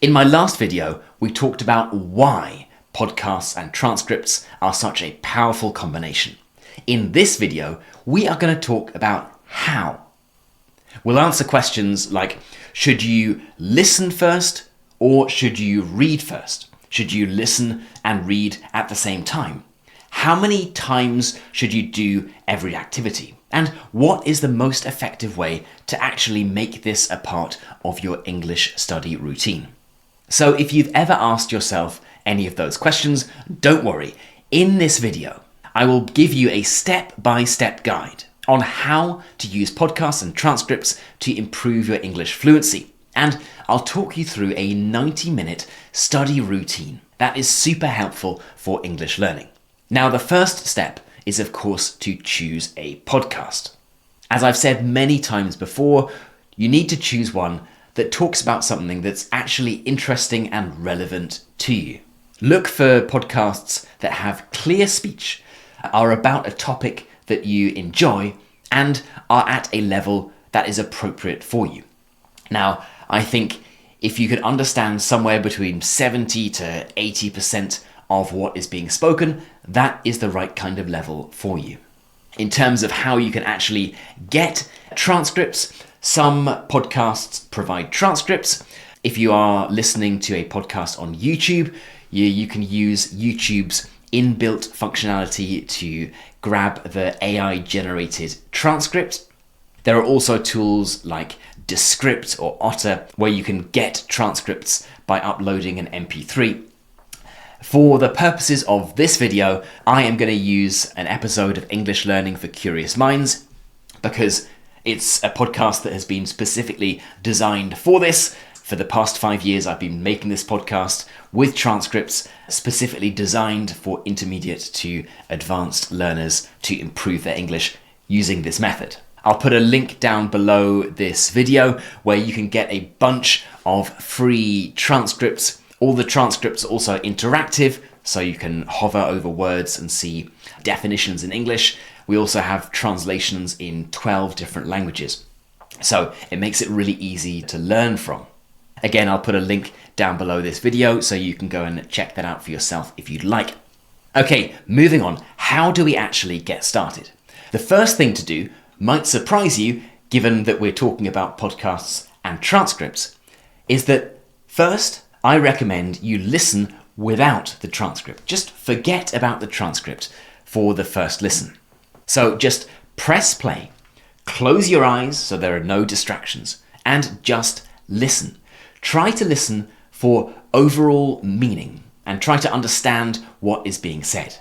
In my last video, we talked about why podcasts and transcripts are such a powerful combination. In this video, we are going to talk about how. We'll answer questions like, should you listen first or should you read first? Should you listen and read at the same time? How many times should you do every activity? And what is the most effective way to actually make this a part of your English study routine? So if you've ever asked yourself any of those questions, don't worry. In this video, I will give you a step-by-step guide on how to use podcasts and transcripts to improve your English fluency. And I'll talk you through a 90-minute study routine that is super helpful for English learning. Now, the first step is, of course, to choose a podcast. As I've said many times before, you need to choose one that talks about something that's actually interesting and relevant to you. Look for podcasts that have clear speech, are about a topic that you enjoy, and are at a level that is appropriate for you. Now, I think if you can understand somewhere between 70 to 80% of what is being spoken, that is the right kind of level for you. In terms of how you can actually get transcripts, some podcasts provide transcripts. If you are listening to a podcast on YouTube, you can use YouTube's inbuilt functionality to grab the AI-generated transcript. There are also tools like Transcript or Otter where you can get transcripts by uploading an MP3. For the purposes of this video, I am going to use an episode of English Learning for Curious Minds because it's a podcast that has been specifically designed for this. For the past 5 years, I've been making this podcast with transcripts specifically designed for intermediate to advanced learners to improve their English using this method. I'll put a link down below this video where you can get a bunch of free transcripts. All the transcripts are also interactive, so you can hover over words and see definitions in English. We also have translations in 12 different languages. So it makes it really easy to learn from. Again, I'll put a link down below this video so you can go and check that out for yourself if you'd like. Okay, moving on. How do we actually get started? The first thing to do might surprise you, given that we're talking about podcasts and transcripts, is that first, I recommend you listen without the transcript. Just forget about the transcript for the first listen. So just press play, close your eyes so there are no distractions, and just listen. Try to listen for overall meaning and try to understand what is being said.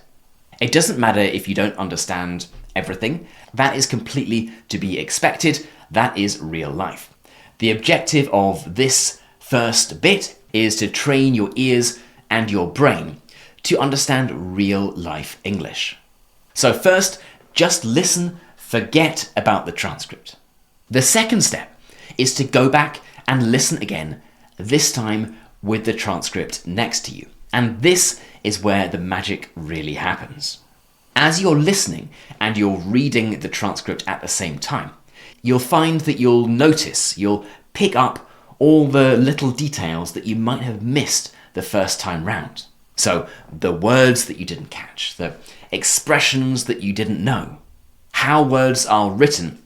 It doesn't matter if you don't understand everything. That is completely to be expected. That is real life. The objective of this first bit is to train your ears and your brain to understand real life English. So first, just listen, forget about the transcript. The second step is to go back and listen again, this time with the transcript next to you. And this is where the magic really happens. As you're listening and you're reading the transcript at the same time, you'll find that you'll pick up all the little details that you might have missed the first time round. So the words that you didn't catch, the expressions that you didn't know, how words are written,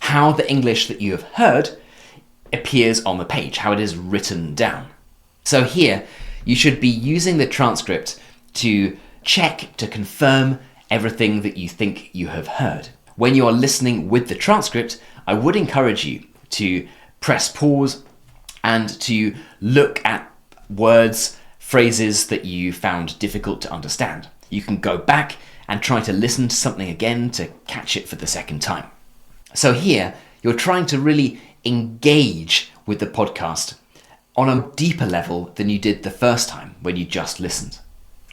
how the English that you have heard appears on the page, how it is written down. So here, you should be using the transcript to check, to confirm everything that you think you have heard. When you are listening with the transcript, I would encourage you to press pause and to look at words, phrases that you found difficult to understand. You can go back and try to listen to something again to catch it for the second time. So here, you're trying to really engage with the podcast on a deeper level than you did the first time when you just listened.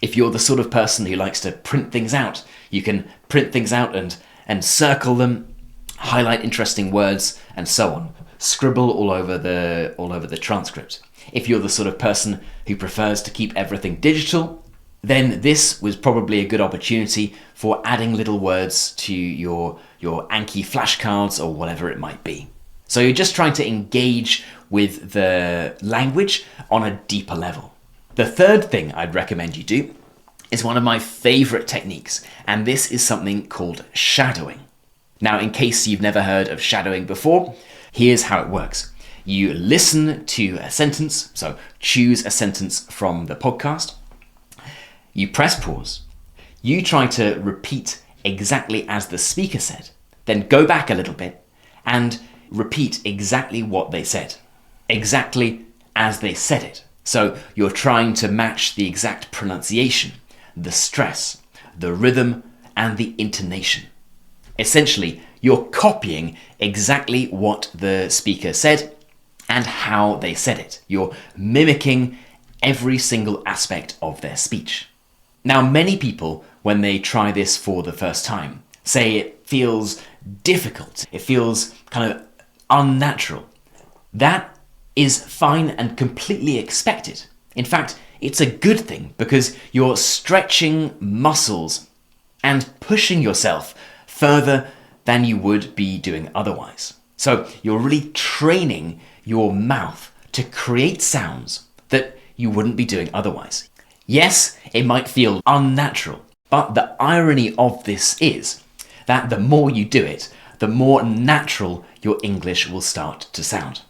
If you're the sort of person who likes to print things out, you can print things out and circle them, highlight interesting words, and so on. Scribble all over the transcript. If you're the sort of person who prefers to keep everything digital, then this was probably a good opportunity for adding little words to your Anki flashcards or whatever it might be. So you're just trying to engage with the language on a deeper level. The third thing I'd recommend you do is one of my favorite techniques, and this is something called shadowing. Now, in case you've never heard of shadowing before, here's how it works. You listen to a sentence, so choose a sentence from the podcast. You press pause. You try to repeat exactly as the speaker said, then go back a little bit and repeat exactly what they said, exactly as they said it. So you're trying to match the exact pronunciation, the stress, the rhythm, and the intonation. Essentially, you're copying exactly what the speaker said and how they said it. You're mimicking every single aspect of their speech. Now, many people, when they try this for the first time, say it feels difficult. It feels kind of unnatural. That is fine and completely expected. In fact, it's a good thing because you're stretching muscles and pushing yourself further than you would be doing otherwise. So you're really training your mouth to create sounds that you wouldn't be doing otherwise. Yes, it might feel unnatural, but the irony of this is that the more you do it, the more natural your English will start to sound.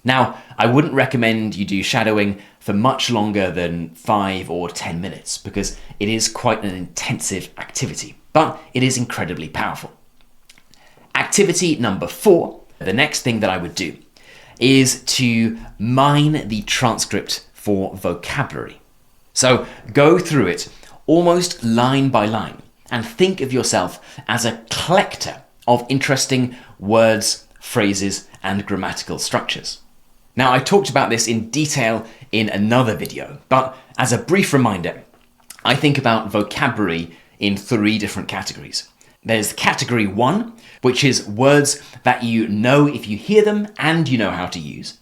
Now, I wouldn't recommend you do shadowing for much longer than 5 or 10 minutes because it is quite an intensive activity, but it is incredibly powerful. Activity number 4, the next thing that I would do, is to mine the transcript for vocabulary. So go through it almost line by line and think of yourself as a collector of interesting words, phrases, and grammatical structures. Now, I talked about this in detail in another video, but as a brief reminder, I think about vocabulary in 3 different categories. There's category 1, which is words that you know if you hear them and you know how to use.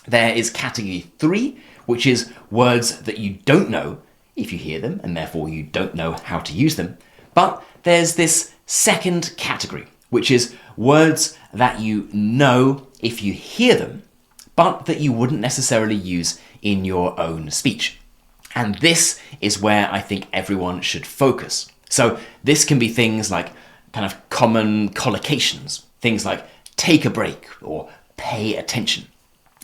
There is category 3, which is words that you don't know if you hear them and therefore you don't know how to use them. But there's this second category, which is words that you know if you hear them, but that you wouldn't necessarily use in your own speech. And this is where I think everyone should focus. So this can be things like kind of common collocations, things like take a break or pay attention.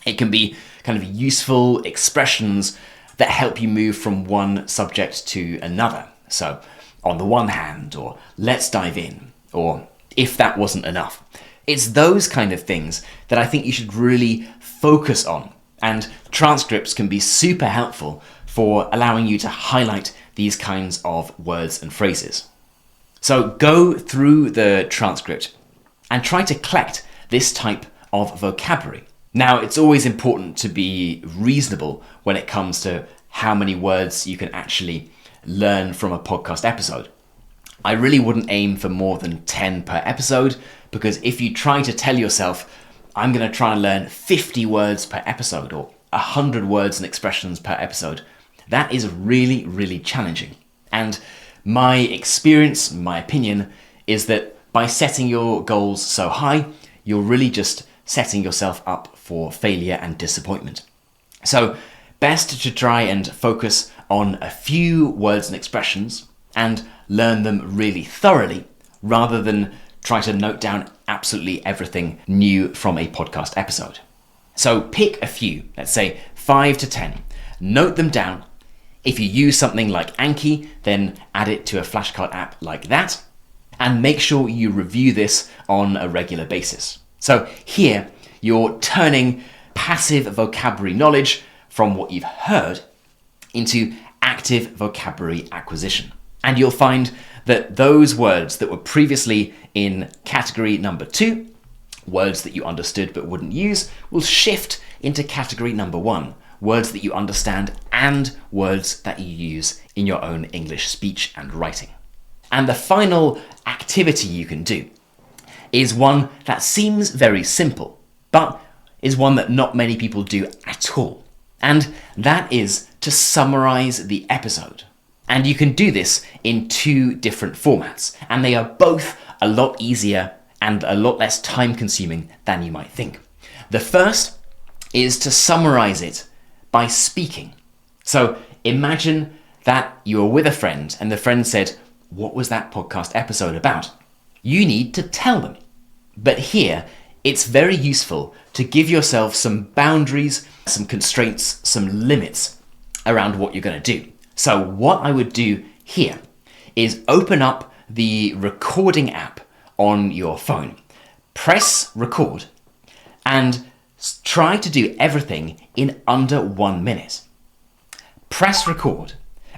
It can be kind of useful expressions that help you move from one subject to another. So on the one hand, or let's dive in, or if that wasn't enough. It's those kind of things that I think you should really focus on. And transcripts can be super helpful for allowing you to highlight these kinds of words and phrases. So go through the transcript and try to collect this type of vocabulary. Now, it's always important to be reasonable when it comes to how many words you can actually learn from a podcast episode. I really wouldn't aim for more than 10 per episode, because if you try to tell yourself, I'm going to try and learn 50 words per episode or 100 words and expressions per episode, that is really, really challenging. And my experience, my opinion, is that by setting your goals so high, you're really just setting yourself up for failure and disappointment. So best to try and focus on a few words and expressions and learn them really thoroughly, rather than try to note down absolutely everything new from a podcast episode. So pick a few, let's say 5 to 10, note them down. If you use something like Anki, then add it to a flashcard app like that, and make sure you review this on a regular basis. So here, you're turning passive vocabulary knowledge from what you've heard into active vocabulary acquisition. And you'll find that those words that were previously in category number 2, words that you understood but wouldn't use, will shift into category number 1, words that you understand and words that you use in your own English speech and writing. And the final activity you can do is one that seems very simple, but is one that not many people do at all. And that is to summarize the episode. And you can do this in 2 different formats, and they are both a lot easier and a lot less time consuming than you might think. The first is to summarize it by speaking. So imagine that you were with a friend and the friend said, "What was that podcast episode about?" You need to tell them. But here, it's very useful to give yourself some boundaries, some constraints, some limits around what you're going to do. So what I would do here is open up the recording app on your phone, press record, and try to do everything in under 1 minute. Press record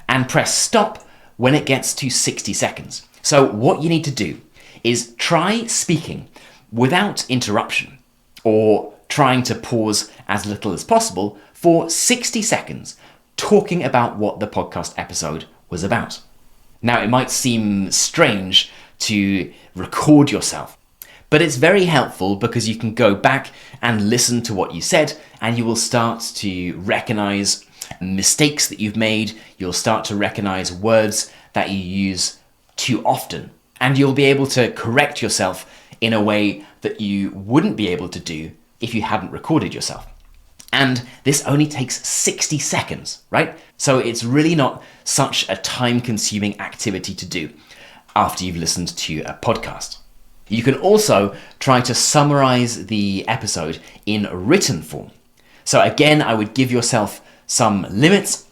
and press stop when it gets to 60 seconds. So what you need to do is try speaking without interruption, or trying to pause as little as possible for 60 seconds, talking about what the podcast episode was about. Now, it might seem strange to record yourself, but it's very helpful because you can go back and listen to what you said, and you will start to recognize mistakes that you've made. You'll start to recognize words that you use too often, and you'll be able to correct yourself in a way that you wouldn't be able to do if you hadn't recorded yourself. And this only takes 60 seconds, right? So it's really not such a time-consuming activity to do after you've listened to a podcast. You can also try to summarize the episode in written form. So again, I would give yourself some limits.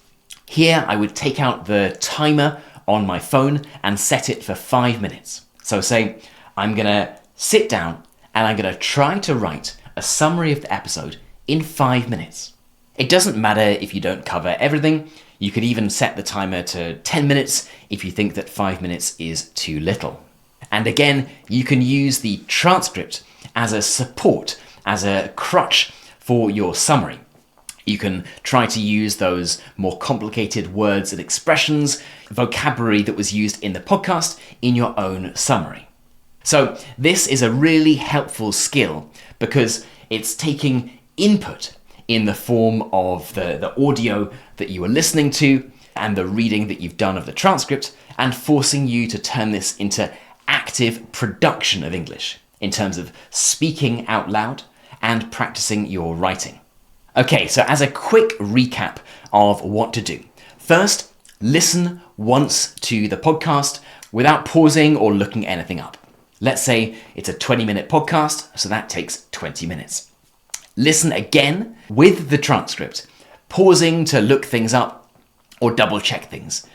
Here, I would take out the timer on my phone and set it for 5 minutes. So say, I'm gonna sit down and I'm gonna try to write a summary of the episode in 5 minutes. It doesn't matter if you don't cover everything. You could even set the timer to 10 minutes if you think that 5 minutes is too little. And again, you can use the transcript as a support, as a crutch for your summary. You can try to use those more complicated words and expressions, vocabulary that was used in the podcast, in your own summary. So this is a really helpful skill because it's taking input in the form of the audio that you were listening to and the reading that you've done of the transcript, and forcing you to turn this into active production of English in terms of speaking out loud and practicing your writing. Okay, so as a quick recap of what to do. First, listen once to the podcast without pausing or looking anything up. Let's say it's a 20-minute podcast, so that takes 20 minutes. Listen again with the transcript, pausing to look things up or double check things.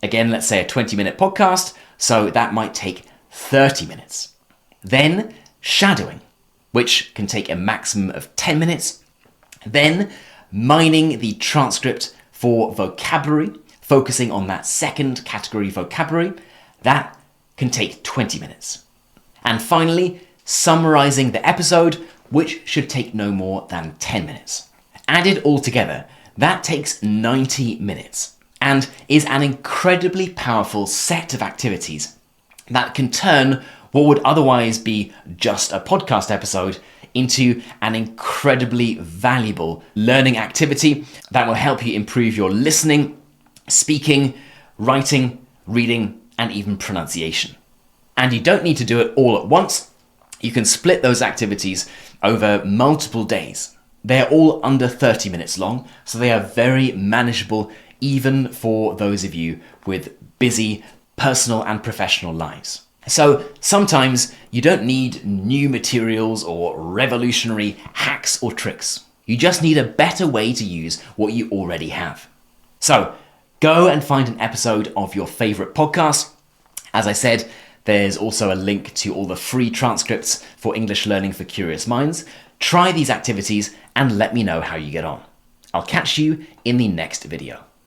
Again, let's say a 20-minute podcast, so that might take 30 minutes. Then shadowing, which can take a maximum of 10 minutes. Then mining the transcript for vocabulary, focusing on that second category, vocabulary. That can take 20 minutes. And finally, summarizing the episode, which should take no more than 10 minutes. Added all together, that takes 90 minutes and is an incredibly powerful set of activities that can turn what would otherwise be just a podcast episode into an incredibly valuable learning activity that will help you improve your listening, speaking, writing, reading, and even pronunciation. And you don't need to do it all at once. You can split those activities over multiple days. They're all under 30 minutes long, so they are very manageable even for those of you with busy personal and professional lives. So sometimes you don't need new materials or revolutionary hacks or tricks. You just need a better way to use what you already have. So go and find an episode of your favorite podcast. As I said, there's also a link to all the free transcripts for English learning for curious minds. Try these activities and let me know how you get on. I'll catch you in the next video.